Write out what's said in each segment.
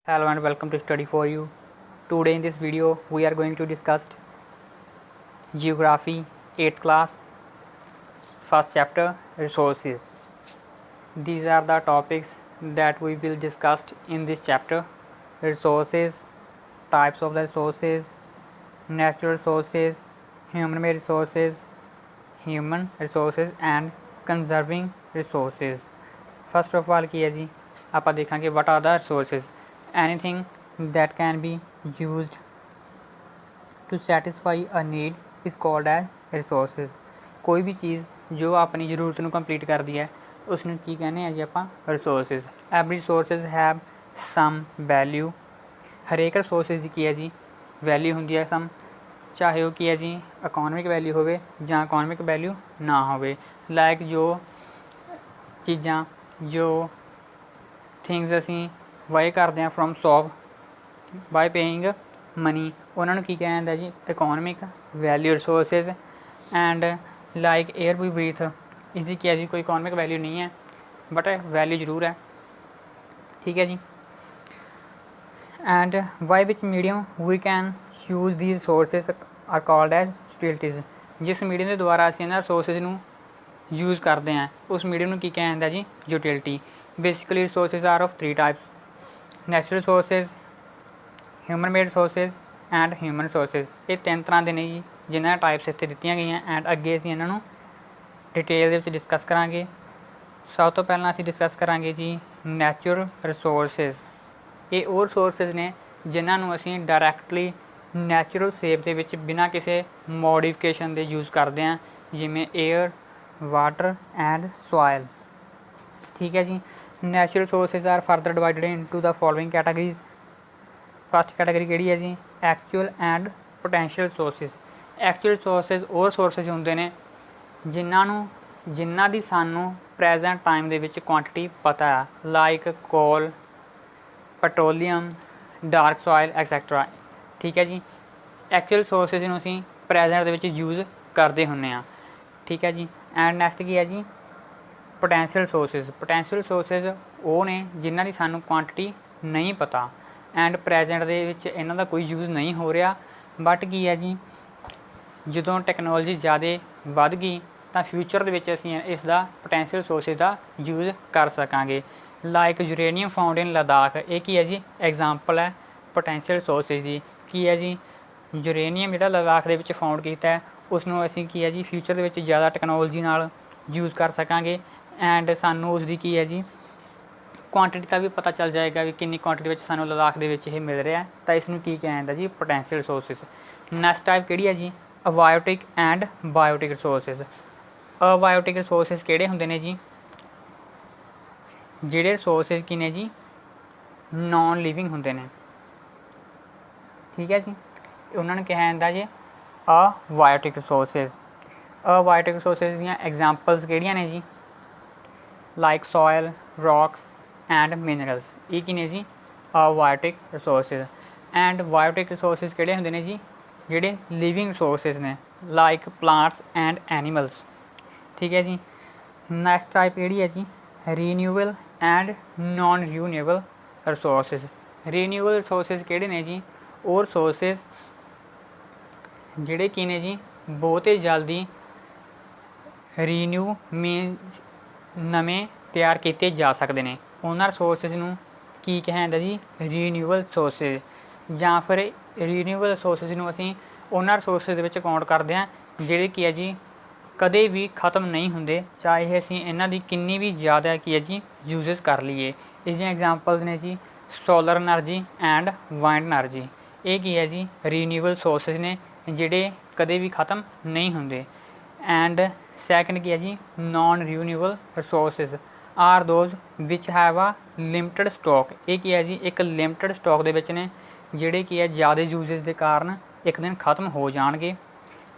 Hello and welcome to Study for You. Today in this video we are going to discuss Geography 8th class, first chapter, Resources. These are the topics that we will discuss in this chapter: resources, types of the resources, natural resources, human resources and conserving resources. First of all ਕੀ ਹੈ ਜੀ, ਆਪਾਂ ਦੇਖਾਂਗੇ what are the resources. Anything that can be used to satisfy a need is called as resources. ਕੋਈ ਵੀ ਚੀਜ਼ ਜੋ ਆਪਣੀ ਜ਼ਰੂਰਤ ਨੂੰ ਕੰਪਲੀਟ ਕਰਦੀ ਹੈ ਉਸ ਨੂੰ ਕੀ ਕਹਿੰਦੇ ਆ ਜੀ ਆਪਾਂ, resources. Every resources have some value. ਹਰੇਕ ਰਿਸੋਰਸਿਸ ਦੀ ਕੀ ਹੈ ਜੀ, ਵੈਲਿਊ ਹੁੰਦੀ ਹੈ ਸਮ, ਚਾਹੇ ਉਹ ਕੀ ਹੈ ਜੀ ਇਕੋਨਮਿਕ ਵੈਲਿਊ ਹੋਵੇ ਜਾਂ ਇਕੋਨਮਿਕ ਵੈਲਿਊ ਨਾ ਹੋਵੇ. ਲਾਈਕ ਜੋ ਚੀਜ਼ਾਂ ਜੋ ਥਿੰਗਸ ਅਸੀਂ ਬਾਏ ਕਰਦੇ ਹਾਂ from shop by paying money, ਉਹਨਾਂ ਨੂੰ ਕੀ ਕਿਹਾ ਜਾਂਦਾ ਜੀ, economic value resources. And like air we breathe, ਇਸਦੀ ਕੀ ਹੈ ਜੀ ਕੋਈ ਇਕੋਨਮਿਕ ਵੈਲਿਊ ਨਹੀਂ ਹੈ ਬਟ ਵੈਲਿਊ ਜ਼ਰੂਰ ਹੈ. ਠੀਕ ਹੈ ਜੀ. And by which medium we can use the resources are called as utilities. ਜਿਸ ਮੀਡੀਅਮ ਦੇ ਦੁਆਰਾ ਅਸੀਂ ਇਹਨਾਂ ਰਿਸੋਰਸਿਸ ਨੂੰ ਯੂਜ਼ ਕਰਦੇ ਹਾਂ ਉਸ ਮੀਡੀਅਮ ਨੂੰ ਕੀ ਕਿਹਾ ਜਾਂਦਾ ਜੀ, utility. Basically resources are of 3 types: natural resources, human made resources and human resources. ਇਹ 3 ਤਰ੍ਹਾਂ ਦੇ ਨੇ ਜੀ ਜਿਨ੍ਹਾਂ ਟਾਈਪਸ ਇੱਥੇ ਦਿੱਤੀਆਂ ਗਈਆਂ. ਐਂਡ ਅੱਗੇ ਅਸੀਂ ਇਹਨਾਂ ਨੂੰ ਡਿਟੇਲ ਦੇ ਵਿੱਚ ਡਿਸਕਸ ਕਰਾਂਗੇ. ਸਭ ਤੋਂ ਪਹਿਲਾਂ ਅਸੀਂ ਡਿਸਕਸ ਕਰਾਂਗੇ ਜੀ ਨੈਚੁਰਲ ਰਿਸੋਰਸਿਸ. ਇਹ ਉਹ ਰਿਸੋਰਸਿਸ ਨੇ ਜਿਨ੍ਹਾਂ ਨੂੰ ਅਸੀਂ ਡਾਇਰੈਕਟਲੀ ਨੈਚੁਰਲ ਸ਼ੇਪ ਦੇ ਵਿੱਚ ਬਿਨਾਂ ਕਿਸੇ ਮੋਡੀਫਿਕੇਸ਼ਨ ਦੇ ਯੂਜ਼ ਕਰਦੇ ਹਾਂ, ਜਿਵੇਂ ਏਅਰ, ਵਾਟਰ ਐਂਡ ਸੋਇਲ. ਠੀਕ ਹੈ ਜੀ. Natural resources are further divided into the following categories. First category ਕਿਹੜੀ ਹੈ ਜੀ, actual and potential resources. Actual resources ਉਹ ਰਿਸੋਰਸਿਸ ਹੁੰਦੇ ਨੇ ਜਿਨ੍ਹਾਂ ਦੀ ਸਾਨੂੰ ਪ੍ਰੈਜੈਂਟ ਟਾਈਮ ਦੇ ਵਿੱਚ ਕੁਆਂਟੀਟੀ ਪਤਾ ਹੈ, ਲਾਈਕ ਕੋਲ, ਪੈਟਰੋਲੀਅਮ, ਡਾਰਕ ਸੋਇਲ ਐਕਸੈਕਟਰਾ. ਠੀਕ ਹੈ ਜੀ. ਐਕਚੁਅਲ ਰਿਸੋਰਸਿਸ ਨੂੰ ਅਸੀਂ ਪ੍ਰੈਜੈਂਟ ਦੇ ਵਿੱਚ ਯੂਜ਼ ਕਰਦੇ ਹੁੰਦੇ ਹਾਂ. ਠੀਕ ਹੈ ਜੀ. ਐਂਡ ਨੈਕਸਟ ਕੀ ਹੈ ਜੀ, ਪੋਟੈਂਸ਼ੀਅਲ ਰਿਸੋਰਸਿਸ. ਪੋਟੈਂਸ਼ੀਅਲ ਰਿਸੋਰਸਿਸ ਉਹ ਨੇ ਜਿਨ੍ਹਾਂ ਦੀ ਸਾਨੂੰ ਕੁਆਂਟੀਟੀ ਨਹੀਂ ਪਤਾ ਐਂਡ ਪ੍ਰੈਜੈਂਟ ਦੇ ਵਿੱਚ ਇਹਨਾਂ ਦਾ ਕੋਈ ਯੂਜ਼ ਨਹੀਂ ਹੋ ਰਿਹਾ, ਬਟ ਕੀ ਹੈ ਜੀ ਜਦੋਂ ਟੈਕਨੋਲੋਜੀ ਜ਼ਿਆਦਾ ਵੱਧ ਗਈ ਤਾਂ ਫਿਊਚਰ ਦੇ ਵਿੱਚ ਅਸੀਂ ਇਸ ਦਾ ਪੋਟੈਂਸ਼ੀਅਲ ਰਿਸੋਰਸਿਸ ਦਾ ਯੂਜ਼ ਕਰ ਸਕਾਂਗੇ. ਲਾਈਕ ਯੂਰੇਨੀਅਮ ਫਾਊਂਡ ਇਨ ਲੱਦਾਖ, ਇਹ ਕੀ ਹੈ ਜੀ ਐਗਜ਼ਾਮਪਲ ਹੈ ਪੋਟੈਂਸ਼ੀਅਲ ਰਿਸੋਰਸਿਸ ਦੀ. ਕੀ ਹੈ ਜੀ, ਯੂਰੇਨੀਅਮ ਜਿਹੜਾ ਲੱਦਾਖ ਦੇ ਵਿੱਚ ਫਾਊਂਡ ਕੀਤਾ ਹੈ ਉਸ ਨੂੰ ਅਸੀਂ ਕੀ ਹੈ ਜੀ ਫਿਊਚਰ ਦੇ ਵਿੱਚ ਜ਼ਿਆਦਾ ਟੈਕਨੋਲੋਜੀ ਨਾਲ ਯੂਜ਼ ਕਰ ਸਕਾਂਗੇ. ਐਂਡ ਸਾਨੂੰ ਉਸਦੀ ਕੀ ਹੈ ਜੀ ਕੁਆਂਟੀਟੀ ਦਾ ਵੀ ਪਤਾ ਚੱਲ ਜਾਏਗਾ ਵੀ ਕਿੰਨੀ ਕੁਆਂਟੀਟੀ ਵਿੱਚ ਸਾਨੂੰ ਲੱਦਾਖ ਦੇ ਵਿੱਚ ਇਹ ਮਿਲ ਰਿਹਾ, ਤਾਂ ਇਸ ਨੂੰ ਕੀ ਕਿਹਾ ਜਾਂਦਾ ਜੀ, ਪੋਟੈਂਸ਼ੀਅਲ ਰਿਸੋਰਸਿਸ. ਨੈਕਸਟ ਟਾਈਪ ਕਿਹੜੀ ਹੈ ਜੀ, ਅਬਾਇਓਟਿਕ ਐਂਡ ਬਾਇਓਟਿਕ ਰਿਸੋਰਸਿਸ. ਅਬਾਇਓਟਿਕ ਰਿਸੋਰਸਿਸ ਕਿਹੜੇ ਹੁੰਦੇ ਨੇ ਜੀ, ਜਿਹੜੇ ਰਿਸੋਰਸਿਸ ਕੀ ਨੇ ਜੀ ਨੋਨ ਲਿਵਿੰਗ ਹੁੰਦੇ ਨੇ. ਠੀਕ ਹੈ ਜੀ. ਉਹਨਾਂ ਨੂੰ ਕਿਹਾ ਜਾਂਦਾ ਜੀ ਅਬਾਇਓਟਿਕ ਰਿਸੋਰਸਿਸ. ਅਬਾਇਓਟਿਕ ਰਿਸੋਰਸਿਸ ਦੀਆਂ ਐਗਜ਼ਾਮਪਲਸ ਕਿਹੜੀਆਂ ਨੇ ਜੀ, like soil, rocks and minerals. ਇਹ ਕੀ ਨੇ ਜੀ ਅਬਾਇਓਟਿਕ ਰਿਸੋਰਸਿਸ. ਐਂਡ ਬਾਇਓਟਿਕ ਰਿਸੋਰਸਿਸ ਕਿਹੜੇ ਹੁੰਦੇ ਨੇ ਜੀ, ਜਿਹੜੇ ਲਿਵਿੰਗ ਰਿਸੋਰਸਿਸ ਨੇ, ਲਾਈਕ ਪਲਾਂਟਸ ਐਂਡ ਐਨੀਮਲਸ. ਠੀਕ ਹੈ ਜੀ. ਨੈਕਸਟ ਟਾਈਪ ਕਿਹੜੀ ਹੈ ਜੀ, renewable and non renewable resources. Renewable resources ਕਿਹੜੇ ਨੇ ਜੀ, ਉਹ ਰਿਸੋਰਸਿਸ ਜਿਹੜੇ ਕੀ ਨੇ ਜੀ ਬਹੁਤੇ ਜਲਦੀ ਰੀਨਿਊ ਮੀਨਸ ਨਵੇਂ ਤਿਆਰ ਕੀਤੇ ਜਾ ਸਕਦੇ ਨੇ. ਉਹਨਾਂ ਰਿਸੋਰਸਿਸ ਨੂੰ ਕੀ ਕਿਹਾ ਜਾਂਦਾ ਜੀ, ਰੀਨਿਊਏਬਲ ਰਿਸੋਰਸਿਸ. ਜਾਂ ਫਿਰ ਰੀਨਿਊਏਬਲ ਰਿਸੋਰਸਿਸ ਨੂੰ ਅਸੀਂ ਉਹਨਾਂ ਰਿਸੋਰਸਿਸ ਦੇ ਵਿੱਚ ਕਾਊਂਟ ਕਰਦੇ ਹਾਂ ਜਿਹੜੇ ਕੀ ਹੈ ਜੀ ਕਦੇ ਵੀ ਖਤਮ ਨਹੀਂ ਹੁੰਦੇ, ਚਾਹੇ ਅਸੀਂ ਇਹਨਾਂ ਦੀ ਕਿੰਨੀ ਵੀ ਜ਼ਿਆਦਾ ਕੀ ਹੈ ਜੀ ਯੂਜ਼ਸ ਕਰ ਲਈਏ. ਇਹਦੀਆਂ ਐਗਜ਼ਾਮਪਲਸ ਨੇ ਜੀ solar energy and wind energy. ਇਹ ਕੀ ਹੈ ਜੀ ਰੀਨਿਊਏਬਲ ਰਿਸੋਰਸਿਸ ਨੇ ਜਿਹੜੇ ਕਦੇ ਵੀ ਖਤਮ ਨਹੀਂ ਹੁੰਦੇ. ਐਂਡ ਸੈਕਿੰਡ ਕੀ ਹੈ ਜੀ, non renewable resources are those which have a limited stock. ਇਹ ਕੀ ਹੈ ਜੀ ਇੱਕ ਲਿਮਟਿਡ ਸਟਾਕ ਦੇ ਵਿੱਚ ਨੇ ਜਿਹੜੇ ਕੀ ਹੈ ਜ਼ਿਆਦਾ ਯੂਜ਼ਸ ਦੇ ਕਾਰਨ ਇੱਕ ਦਿਨ ਖਤਮ ਹੋ ਜਾਣਗੇ.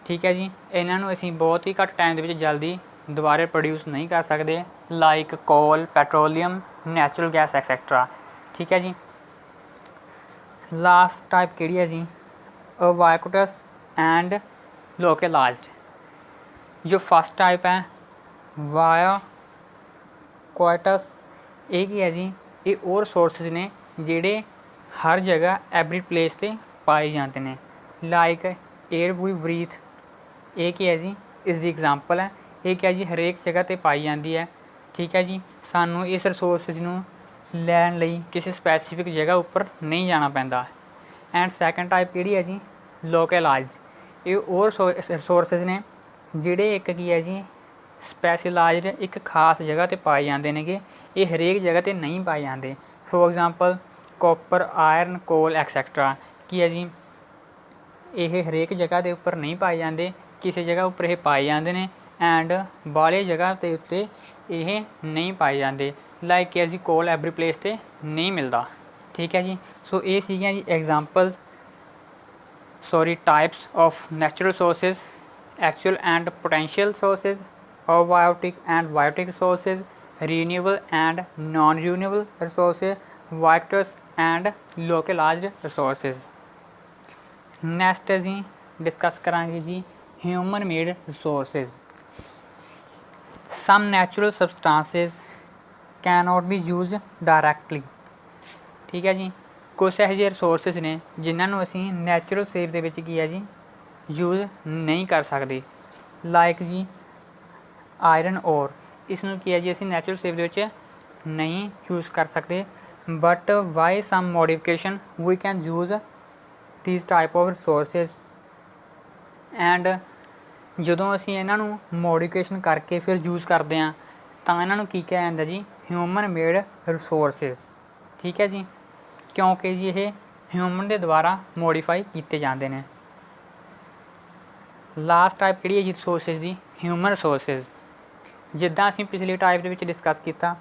ਠੀਕ ਹੈ ਜੀ. ਇਹਨਾਂ ਨੂੰ ਅਸੀਂ ਬਹੁਤ ਹੀ ਘੱਟ ਟਾਈਮ ਦੇ ਵਿੱਚ ਜਲਦੀ ਦੁਬਾਰਾ ਪ੍ਰੋਡਿਊਸ ਨਹੀਂ ਕਰ ਸਕਦੇ, ਲਾਈਕ ਕੋਲ, ਪੈਟਰੋਲੀਅਮ, ਨੈਚੁਰਲ ਗੈਸ ਐਕਸੈਕਟਰਾ. ਠੀਕ ਹੈ ਜੀ. ਲਾਸਟ ਟਾਈਪ ਕਿਹੜੀ ਹੈ ਜੀ, ਅਬਾਇਓਟਸ ਐਂਡ ਲੋਕਲਾਈਜ਼ਡ. ਜੋ ਫਸਟ ਟਾਈਪ ਹੈ ਬਾਇਓਕੁਆਟਸ, ਇਹ ਕੀ ਹੈ ਜੀ, ਇਹ ਉਹ ਰਿਸੋਰਸਿਸ ਨੇ ਜਿਹੜੇ हर जगह एवरी प्लेस ते पाए जाते हैं। लाइक एयर वी ब्रीथ, ये क्या है जी, इस दी एग्जाम्पल है। ये क्या जी, हरेक जगह ते पाई जाती है। ठीक है जी, सानू इस रिसोर्सिस नू लैण लई किसी स्पैसीफिक जगह उपर नहीं जाना पैंदा। एंड सैकेंड टाइप किहड़ी है जी, लोकलाइज। ये और रिसोर्सिस ने जिहड़े एक की है जी स्पैशलाइज्ड एक खास जगह ते पाए जाते हैं कि ये हरेक जगह ते नहीं पाए जाते। फॉर एग्जाम्पल कॉपर, आयरन, कोल एक्सैक्ट्रा की है जी, ये हरेक जगह के उपर नहीं पाए जाते, किसी जगह उपर ये पाए जाते हैं एंड बाहली जगह के उत्ते ये नहीं पाए जाते। लाइक कि जी कोल एवरी प्लेस ते नहीं मिलता। ठीक है जी। सो ये सीगियां जी examples, sorry types of natural sources, actual and potential sources, abiotic and biotic resources, renewable and non renewable resources, वाइटर्स एंड लोकलाइज्ड रिसोर्सिस। नैक्सट असीं डिस्कस करांगे जी human made resources. Some natural substances can not be use directly. ठीक है जी, कुछ ਇਹੋ ਜਿਹੇ resources ਨੇ ਜਿਨ੍ਹਾਂ ਨੂੰ ਅਸੀਂ ਨੈਚੁਰਲ ਸ਼ੇਪ ਦੇ ਵਿੱਚ ਕੀ ਹੈ ਜੀ ਯੂਜ਼ ਨਹੀਂ ਕਰ ਸਕਦੇ। ਲਾਈਕ ਜੀ ਆਇਰਨ ਔਰ, ਇਸ ਨੂੰ ਕੀ ਹੈ ਜੀ ਅਸੀਂ ਨੈਚੁਰਲ ਸ਼ੇਪ ਦੇ ਵਿੱਚ ਨਹੀਂ ਯੂਜ਼ ਕਰ ਸਕਦੇ, but by some modification we can use these type of resources। And ਜਦੋਂ ਅਸੀਂ ਇਹਨਾਂ ਨੂੰ ਮੋਡੀਫਿਕੇਸ਼ਨ ਕਰਕੇ ਫਿਰ ਯੂਜ਼ ਕਰਦੇ ਹਾਂ ਤਾਂ ਇਹਨਾਂ ਨੂੰ ਕੀ ਕਿਹਾ ਜਾਂਦਾ ਜੀ, ਹਿਊਮਨ ਮੇਡ ਰਿਸੋਰਸਿਸ। ਠੀਕ ਹੈ ਜੀ, ਕਿਉਂਕਿ ਜੀ ਇਹ ਹਿਊਮਨ ਦੇ ਦੁਆਰਾ ਮੋਡੀਫਾਈ ਕੀਤੇ ਜਾਂਦੇ ਨੇ। ਲਾਸਟ ਟਾਈਪ ਕਿਹੜੀ ਹੈ ਜੀ ਰਿਸੋਰਸਿਸ ਦੀ, ਹਿਊਮਨ ਰਿਸੋਰਸਿਸ। ਜਿੱਦਾਂ ਅਸੀਂ ਪਿਛਲੀ ਟਾਈਪ ਦੇ ਵਿੱਚ ਡਿਸਕਸ ਕੀਤਾ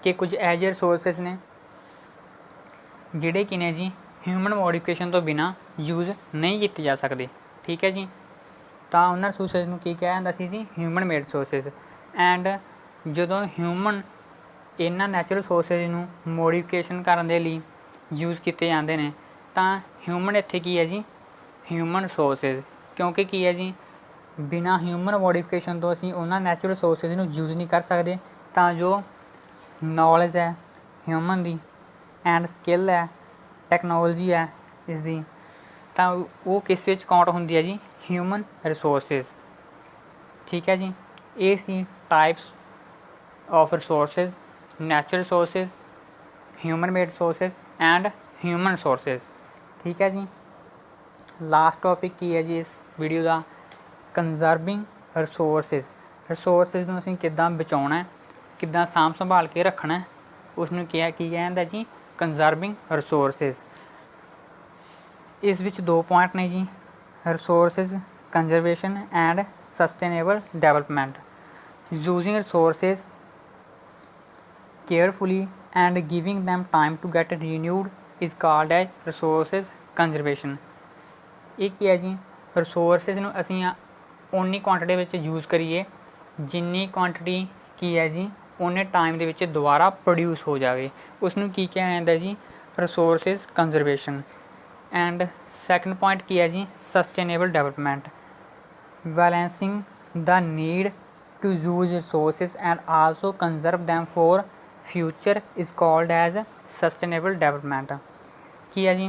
ਕਿ ਕੁਝ ਇਹੋ ਜਿਹੇ ਰਿਸੋਰਸਿਸ ਨੇ ਜਿਹੜੇ ਕਿ ਨੇ ਜੀ ਹਿਊਮਨ ਮੋਡੀਫਿਕੇਸ਼ਨ ਤੋਂ ਬਿਨਾਂ ਯੂਜ਼ ਨਹੀਂ ਕੀਤੇ ਜਾ ਸਕਦੇ। ਠੀਕ ਹੈ ਜੀ, ਤਾਂ ਉਹਨਾਂ ਰਿਸੋਰਸਿਸ ਨੂੰ ਕੀ ਕਿਹਾ ਜਾਂਦਾ ਸੀ ਜੀ, ਹਿਊਮਨ ਮੇਡ ਰਿਸੋਰਸਿਸ। ਐਂਡ ਜਦੋਂ ਹਿਊਮਨ ਇਹਨਾਂ ਨੈਚੁਰਲ ਰਿਸੋਰਸਿਸ ਨੂੰ ਮੋਡੀਫਿਕੇਸ਼ਨ ਕਰਨ ਦੇ ਲਈ ਯੂਜ਼ ਕੀਤੇ ਜਾਂਦੇ ਨੇ ਤਾਂ ਹਿਊਮਨ ਇੱਥੇ ਕੀ ਹੈ ਜੀ, ਹਿਊਮਨ ਰਿਸੋਰਸਿਸ। ਕਿਉਂਕਿ ਕੀ ਹੈ ਜੀ, ਬਿਨਾਂ ਹਿਊਮਨ ਮੋਡੀਫਿਕੇਸ਼ਨ ਤੋਂ ਅਸੀਂ ਉਹਨਾਂ ਨੈਚੁਰਲ ਰਿਸੋਰਸਿਸ ਨੂੰ ਯੂਜ਼ ਨਹੀਂ ਕਰ ਸਕਦੇ। ਤਾਂ ਜੋ ਨੌਲੇਜ ਹੈ ਹਿਊਮਨ ਦੀ ਐਂਡ ਸਕਿੱਲ ਹੈ, ਟੈਕਨੋਲੋਜੀ ਹੈ ਇਸ ਦੀ, ਤਾਂ ਉਹ ਕਿਸ ਵਿੱਚ ਕਾਊਂਟ ਹੁੰਦੀ ਹੈ ਜੀ, ਹਿਊਮਨ ਰਿਸੋਰਸਿਸ। ਠੀਕ ਹੈ ਜੀ, ਇਹ ਸੀ types of resources, natural resources, human made resources and human resources. ਠੀਕ ਹੈ ਜੀ, ਲਾਸਟ ਟੋਪਿਕ ਕੀ ਹੈ ਜੀ ਇਸ ਵੀਡੀਓ ਦਾ, ਕੰਜ਼ਰਵਿੰਗ ਰਿਸੋਰਸਿਸ। ਰਿਸੋਰਸਿਸ ਨੂੰ ਅਸੀਂ ਕਿੱਦਾਂ ਬਚਾਉਣਾ, ਕਿੱਦਾਂ ਸਾਂਭ ਸੰਭਾਲ ਕੇ ਰੱਖਣਾ, ਉਸ ਨੂੰ ਕੀ ਕਿਹਾ ਜਾਂਦਾ ਜੀ, ਕੰਜ਼ਰਵਿੰਗ ਰਿਸੋਰਸਿਸ। ਇਸ ਵਿੱਚ ਦੋ ਪੁਆਇੰਟ ਨੇ ਜੀ, resources conservation and sustainable development. Using resources carefully and giving them time to get renewed is called as resources conservation। ਇਹ ਕੀ ਹੈ ਜੀ, ਰਿਸੋਰਸਿਸ ਨੂੰ ਅਸੀਂ ਓਨੀ ਕੁਆਂਟਿਟੀ ਵਿੱਚ ਯੂਜ਼ ਕਰੀਏ ਜਿੰਨੀ ਕੁਆਂਟਿਟੀ ਕੀ ਹੈ ਜੀ ਓਨੇ ਟਾਈਮ ਦੇ ਵਿੱਚ ਦੁਬਾਰਾ ਪ੍ਰੋਡਿਊਸ ਹੋ ਜਾਵੇ, ਉਸ ਨੂੰ ਕੀ ਕਿਹਾ ਜਾਂਦਾ ਜੀ, resources conservation. And second point ਕੀ ਹੈ ਜੀ, sustainable development. Balancing the need to use resources and also conserve them for future is called as sustainable development. ਕੀ ਹੈ ਜੀ,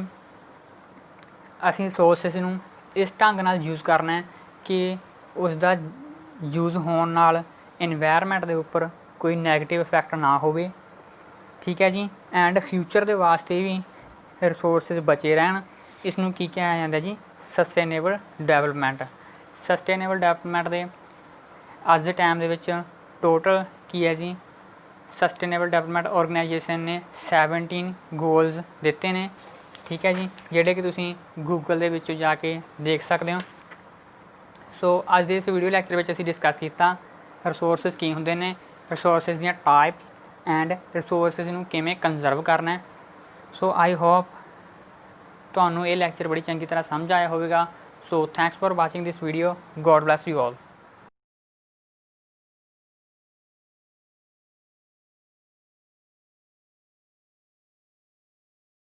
ਅਸੀਂ ਰਿਸੋਰਸਿਸ ਨੂੰ ਇਸ ਢੰਗ ਨਾਲ ਯੂਜ਼ ਕਰਨਾ ਹੈ ਕਿ ਉਸ ਦਾ ਯੂਜ਼ ਹੋਣ ਨਾਲ ਇਨਵਾਇਰਮੈਂਟ ਦੇ ਉੱਪਰ ਕੋਈ ਨੈਗੇਟਿਵ ਇਫੈਕਟ ਨਾ ਹੋਵੇ। ਠੀਕ ਹੈ ਜੀ, ਐਂਡ ਫਿਊਚਰ ਦੇ ਵਾਸਤੇ ਵੀ ਰਿਸੋਰਸਿਸ ਬਚੇ ਰਹਿਣ, ਇਸ ਨੂੰ ਕੀ ਕਿਹਾ ਜਾਂਦਾ ਜੀ, ਸਸਟੇਨੇਬਲ ਡਿਵੈਲਪਮੈਂਟ। ਸਸਟੇਨੇਬਲ ਡਿਵੈਲਪਮੈਂਟ ਦੇ ਅੱਜ ਦੇ ਟਾਈਮ ਦੇ ਵਿੱਚ ਟੋਟਲ ਕੀ ਹੈ ਜੀ, ਸਸਟੇਨੇਬਲ ਡਿਵੈਲਪਮੈਂਟ ਆਰਗੇਨਾਈਜੇਸ਼ਨ ਨੇ 17 ਗੋਲਸ ਦਿੱਤੇ ਨੇ। ਠੀਕ ਹੈ ਜੀ, ਜਿਹੜੇ ਕਿ ਤੁਸੀਂ ਗੂਗਲ ਦੇ ਵਿੱਚੋਂ ਜਾ ਕੇ ਦੇਖ ਸਕਦੇ ਹੋ। ਸੋ ਅੱਜ ਦੇ ਇਸ ਵੀਡੀਓ ਲੈਕਚਰ ਵਿੱਚ ਅਸੀਂ ਡਿਸਕਸ ਕੀਤਾ ਰਿਸੋਰਸਿਸ ਕੀ ਹੁੰਦੇ ਨੇ, ਰਿਸੋਰਸਿਸ ਦੀਆਂ ਟਾਈਪਸ ਐਂਡ ਰਿਸੋਰਸਿਸ ਨੂੰ ਕਿਵੇਂ ਕੰਜ਼ਰਵ ਕਰਨਾ। ਸੋ ਆਈ ਹੋਪ ਤੁਹਾਨੂੰ ਇਹ ਲੈਕਚਰ ਬੜੀ ਚੰਗੀ ਤਰ੍ਹਾਂ ਸਮਝ ਆਇਆ ਹੋਵੇਗਾ। So thanks for watching this video. God bless you all.